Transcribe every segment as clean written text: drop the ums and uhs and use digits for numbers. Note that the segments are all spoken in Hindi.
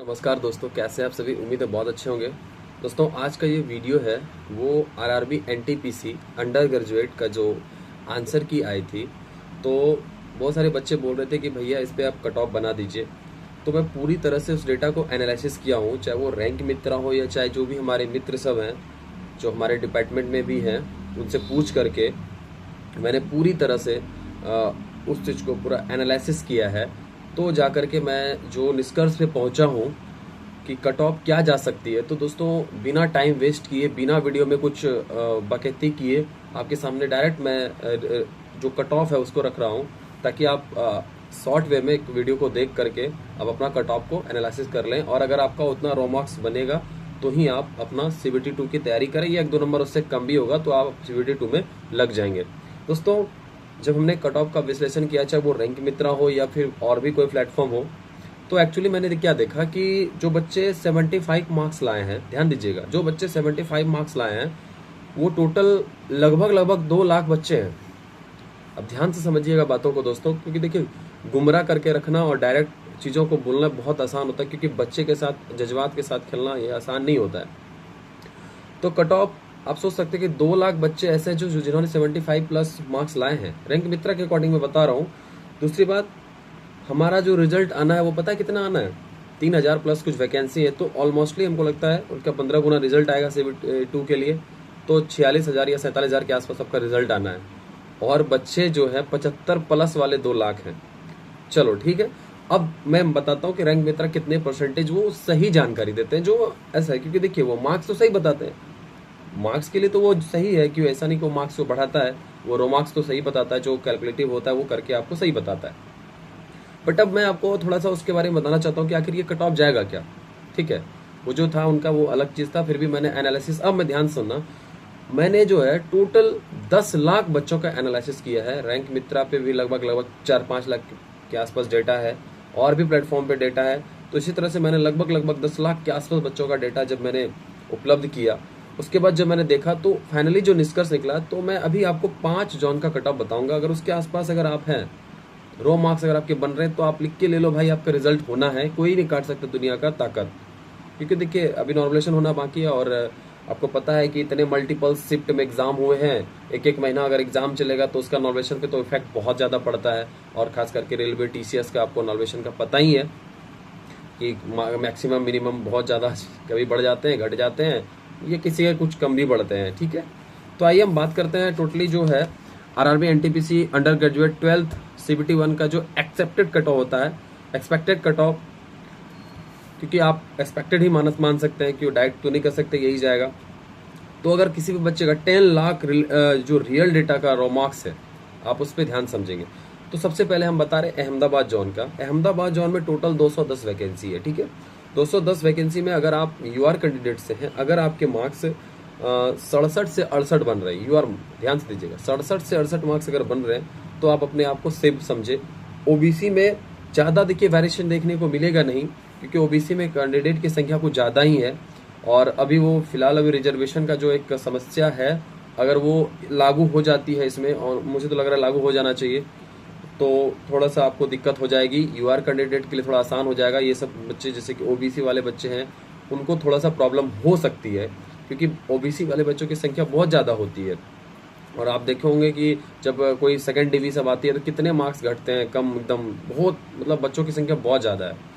नमस्कार दोस्तों, कैसे हैं आप सभी। उम्मीद है बहुत अच्छे होंगे। दोस्तों, आज का ये वीडियो है वो आरआरबी एनटीपीसी अंडर ग्रेजुएट का जो आंसर की आई थी। तो बहुत सारे बच्चे बोल रहे थे कि भैया इस पे आप कट ऑफ बना दीजिए। तो मैं पूरी तरह से उस डेटा को एनालिसिस किया हूँ, चाहे वो रैंक मित्रा हो या चाहे जो भी हमारे मित्र सब हैं जो हमारे डिपार्टमेंट में भी हैं, उनसे पूछ करके मैंने पूरी तरह से उस चीज़ को पूरा एनालिसिस किया है। तो जा कर के मैं जो निष्कर्ष पे पहुंचा हूं कि कट ऑफ क्या जा सकती है। तो दोस्तों, बिना टाइम वेस्ट किए, बिना वीडियो में कुछ बकैती किए, आपके सामने डायरेक्ट मैं जो कट ऑफ है उसको रख रहा हूं, ताकि आप शॉर्ट वे में एक वीडियो को देख करके आप अपना कट ऑफ को एनालिसिस कर लें। और अगर आपका उतना रो मार्क्स बनेगा तो ही आप अपना सीबीटी 2 की तैयारी करें, या 1-2 नंबर उससे कम भी होगा तो आप सीबीटी 2 में लग जाएंगे। दोस्तों, जब हमने कट ऑफ का विश्लेषण किया, चाहे वो रैंक मित्रा हो या फिर और भी कोई प्लेटफॉर्म हो, तो एक्चुअली मैंने क्या देखा कि जो बच्चे 75 मार्क्स लाए हैं, ध्यान दीजिएगा, जो बच्चे 75 मार्क्स लाए हैं वो टोटल लगभग 2 लाख बच्चे हैं। अब ध्यान से समझिएगा बातों को दोस्तों, क्योंकि देखिए, गुमराह करके रखना और डायरेक्ट चीज़ों को बोलना बहुत आसान होता है, क्योंकि बच्चे के साथ, जज्बात के साथ खेलना ये आसान नहीं होता है। तो कट ऑफ आप सोच सकते हैं कि 2 लाख बच्चे ऐसे हैं जो जिन्होंने 75 प्लस मार्क्स लाए हैं, रैंक मित्रा के अकॉर्डिंग मैं बता रहा हूँ। दूसरी बात, हमारा जो रिजल्ट आना है वो पता है कितना आना है? 3000 प्लस कुछ वैकेंसी है। तो ऑलमोस्टली हमको लगता है उनका 15 गुना रिजल्ट आएगा सीबीटी 2 के लिए। तो 46,000 या 47,000 के आसपास आपका रिजल्ट आना है। और बच्चे जो है 75 प्लस वाले 2 लाख हैं। चलो ठीक है, अब मैं बताता हूँ कि रैंक मित्रा कितने परसेंटेज वो सही जानकारी देते हैं, जो ऐसा है, क्योंकि देखिए वो मार्क्स तो सही बताते हैं। मार्क्स के लिए तो वो सही है, क्यों ऐसा नहीं कि वो मार्क्स को बढ़ाता है, वो रो मार्क्स तो सही बताता है, जो कैलकुलेटिव होता है वो करके आपको सही बताता है। बट अब मैं आपको थोड़ा सा उसके बारे में बताना चाहता हूँ कि आखिर ये कट ऑफ जाएगा क्या। ठीक है, वो जो था उनका वो अलग चीज था, फिर भी मैंने एनालिसिस, अब मैं ध्यान सुनना, मैंने जो है टोटल 10 लाख बच्चों का एनालिसिस किया है। रैंक मित्रा पे भी लगभग 4-5 लाख के आसपास डेटा है, और भी प्लेटफॉर्म पे डेटा है। तो इसी तरह से मैंने लगभग 10 लाख के आसपास बच्चों का डेटा जब मैंने उपलब्ध किया, उसके बाद जब मैंने देखा तो फाइनली जो निष्कर्ष निकला, तो मैं अभी आपको 5 जोन का कट ऑफ बताऊंगा। अगर उसके आसपास अगर आप हैं, रो मार्क्स अगर आपके बन रहे हैं, तो आप लिख के ले लो भाई, आपका रिजल्ट होना है, कोई नहीं काट सकता दुनिया का ताकत। क्योंकि देखिए, अभी नॉर्मलेशन होना बाकी है, और आपको पता है कि इतने मल्टीपल शिफ्ट में एग्जाम हुए हैं। एक महीना अगर एग्जाम चलेगा तो उसका नॉर्मलेशन पे तो इफेक्ट बहुत ज्यादा पड़ता है। और खास करके रेलवे टीसीएस का आपको नॉर्मलेशन का पता ही है कि मैक्सिमम मिनिमम बहुत ज्यादा कभी बढ़ जाते हैं, घट जाते हैं, ये किसी के कुछ कम भी बढ़ते हैं। ठीक है, तो आइए हम बात करते हैं टोटली जो है RRB NTPC under graduate 12th CBT 1 का जो एक्सेप्टेड कट ऑफ होता है, एक्सपेक्टेड कट ऑफ, क्योंकि आप एक्सपेक्टेड ही मान सकते हैं कि वो डायरेक्ट तो नहीं कर सकते, यही जाएगा। तो अगर किसी भी बच्चे का 10 लाख जो रियल डेटा का रो मार्क्स है, आप उस पर ध्यान समझेंगे। तो सबसे पहले हम बता रहे हैं अहमदाबाद जोन का। अहमदाबाद जोन में टोटल 210 वैकेंसी है। ठीक है, 210 वैकेंसी में अगर आप यूआर कैंडिडेट से हैं, अगर आपके मार्क्स 67 से 68 बन रहे हैं, यूआर ध्यान से दीजिएगा, 67 से 68 मार्क्स अगर बन रहे हैं, तो आप अपने आप को सेफ समझे। ओबीसी में ज्यादा देखिए वेरिएशन देखने को मिलेगा नहीं, क्योंकि ओबीसी में कैंडिडेट की संख्या कुछ ज्यादा ही है। और अभी वो फिलहाल अभी रिजर्वेशन का जो एक समस्या है, अगर वो लागू हो जाती है इसमें, और मुझे तो लग रहा है लागू हो जाना चाहिए, तो थोड़ा सा आपको दिक्कत हो जाएगी। यूआर कैंडिडेट के लिए थोड़ा आसान हो जाएगा। ये सब बच्चे जैसे कि ओबीसी वाले बच्चे हैं, उनको थोड़ा सा प्रॉब्लम हो सकती है, क्योंकि ओबीसी वाले बच्चों की संख्या बहुत ज्यादा होती है। और आप देखे होंगे कि जब कोई सेकंड डिवीजन आती है तो कितने मार्क्स घटते हैं, कम एकदम, बहुत, मतलब बच्चों की संख्या बहुत ज्यादा है।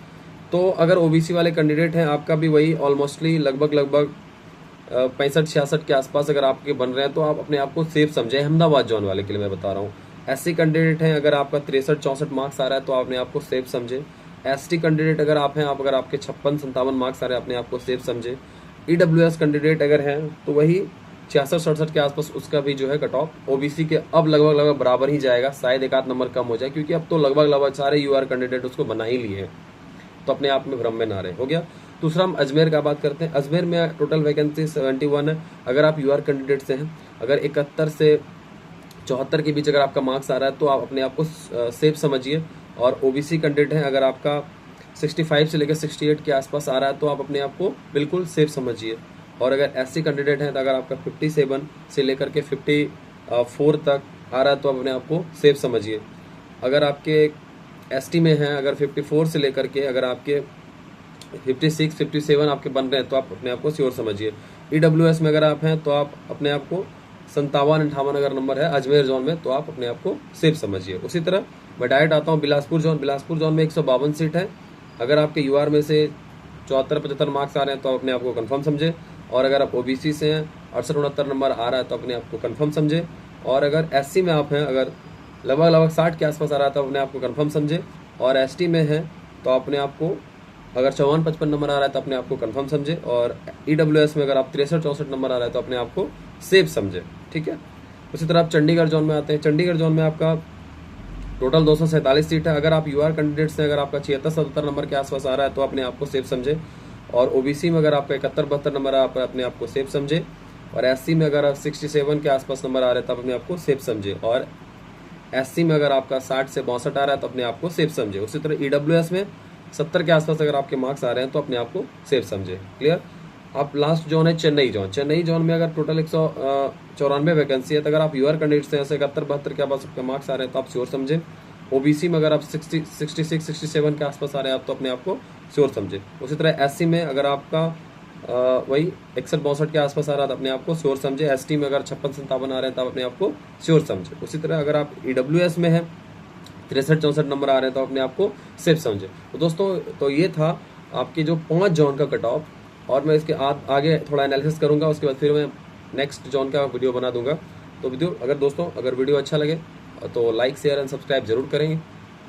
तो अगर ओबीसी वाले कैंडिडेट हैं, आपका भी वही ऑलमोस्टली लगभग 65-66 के आसपास अगर आपके बन रहे हैं, तो आप अपने आप को सेफ समझे। अहमदाबाद जोन वाले के लिए मैं बता रहा हूँ। एससी कैंडिडेट हैं, अगर आपका 63-64 मार्क्स आ रहा है, तो अपने आप को सेफ समझे। एसटी कैंडिडेट अगर आप हैं, आप अगर आपके 56-57 मार्क्स आ रहे हैं, अपने आप को सेफ समझे। ईडब्ल्यूएस कैंडिडेट अगर हैं, तो वही 66-67 के आसपास उसका भी जो है कट ऑफ ओबीसी के अब लगभग बराबर ही जाएगा, शायद 1 आध नंबर कम हो जाए, क्योंकि अब तो लगभग सारे यूआर कैंडिडेट उसको बना ही लिए हैं। तो अपने आप में भ्रम में ना रहे, हो गया। दूसरा हम अजमेर का बात करते हैं। अजमेर में टोटल वैकेंसी 71 है। अगर आप यूआर कैंडिडेट से हैं, अगर 71 से 74 के बीच अगर आपका मार्क्स आ रहा है, तो आप अपने आप को सेफ समझिए। और ओबीसी कैंडिडेट हैं, अगर आपका 65 से लेकर 68 के आसपास आ रहा है, तो आप अपने आप को बिल्कुल सेफ समझिए। और अगर एससी कैंडिडेट हैं, तो अगर आपका 57 से लेकर के 54 तक आ रहा है, तो आप अपने आप को सेफ समझिए। अगर आपके एसटी में हैं, अगर 54 से लेकर के अगर आपके 56, 57 आपके बन रहे हैं तो आप अपने आप को श्योर समझिए। EWS में अगर आप हैं तो आप अपने आप को 57-58 अगर नंबर है अजमेर जोन में तो आप अपने आप को सेफ समझिए। उसी तरह मैं डायरेक्ट आता हूँ बिलासपुर जोन में 152 सीट है। अगर आपके यूआर में से 74-75 मार्क्स आ रहे हैं तो आप अपने आप को कन्फर्म समझे। और अगर आप ओबीसी से हैं 68-69 नंबर आ रहा है तो अपने आप को कन्फर्म समझे। और अगर एससी में आप हैं, अगर लगभग 60 के आसपास आ रहा है तो अपने आप को कन्फर्म समझे। और एसटी में है तो अपने आप को अगर 54-55 नंबर आ रहा है तो अपने आप को कन्फर्म समझे। और ईडब्ल्यूएस में अगर आप 63-64 नंबर आ रहा है तो अपने आप को सेफ समझे। ठीक है। उसी तरह आप चंडीगढ़ जोन में आते हैं। चंडीगढ़ जोन में आपका टोटल 247 सीट है। अगर आप यूआर कैंडिडेट से अगर आपका 76-77 नंबर के आसपास आ रहा है तो अपने आप को सेफ समझे। और ओबीसी में अगर आपका 71-72 नंबर आ रहा है अपने आप को सेफ समझे। और एससी में अगर 67 के आसपास नंबर आ रहे हैं तब अपने आप को सेफ समझे। और एससी में अगर आपका 60 से 62 आ रहा है तो अपने आप को सेफ समझे। उसी तरह ईडब्ल्यूएस में 70 के आसपास अगर आपके मार्क्स आ रहे हैं तो अपने आप को सेफ समझे। क्लियर। आप लास्ट जोन है चेन्नई जोन में अगर टोटल 194 वैकेंसी है तो अगर आप यूआर कैंडिडेट से 71-72 के आसपास आपके मार्क्स आ रहे हैं तो आप श्योर समझे। ओबीसी में अगर आप 66-67 के आसपास आ रहे हैं आप तो अपने आप को श्योर समझे। उसी तरह एससी में अगर आपका वही 61-62 के आसपास आ रहा है तो अपने आप को श्योर समझे। एसटी में अगर 56-57 आ रहे हैं तो अपने आप को श्योर समझे। उसी तरह अगर आप ईडब्ल्यूएस में है 63-64 नंबर आ रहे हैं तो अपने आप को सेफ समझे। तो दोस्तों तो ये था आपके जो 5 जोन का कट ऑफ। और मैं इसके आगे थोड़ा एनालिसिस करूंगा, उसके बाद फिर मैं नेक्स्ट जोन का वीडियो बना दूंगा। तो अगर वीडियो अच्छा लगे तो लाइक शेयर एंड सब्सक्राइब जरूर करेंगे।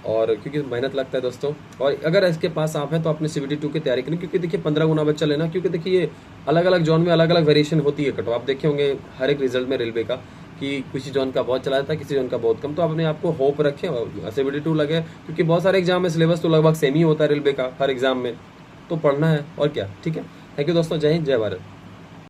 और क्योंकि मेहनत लगता है दोस्तों। और अगर इसके पास आप हैं तो अपने CBT 2 की तैयारी करें, क्योंकि देखिए 15 गुना बच्चा लेना, क्योंकि देखिए ये अलग अलग जोन में अलग अलग वेरिएशन होती है कट ऑफ। आप देखे होंगे हर एक रिजल्ट में रेलवे का कि किसी जोन का बहुत चला जाता है, किसी जोन का बहुत कम। तो अपने आप को होप रखें और CBT 2 लगे, क्योंकि बहुत सारे एग्जाम में सिलेबस तो लगभग सेम ही होता है रेलवे का हर एग्जाम में। तो पढ़ना है और क्या। ठीक है। थैंक यू दोस्तों। जय हिंद, जय भारत।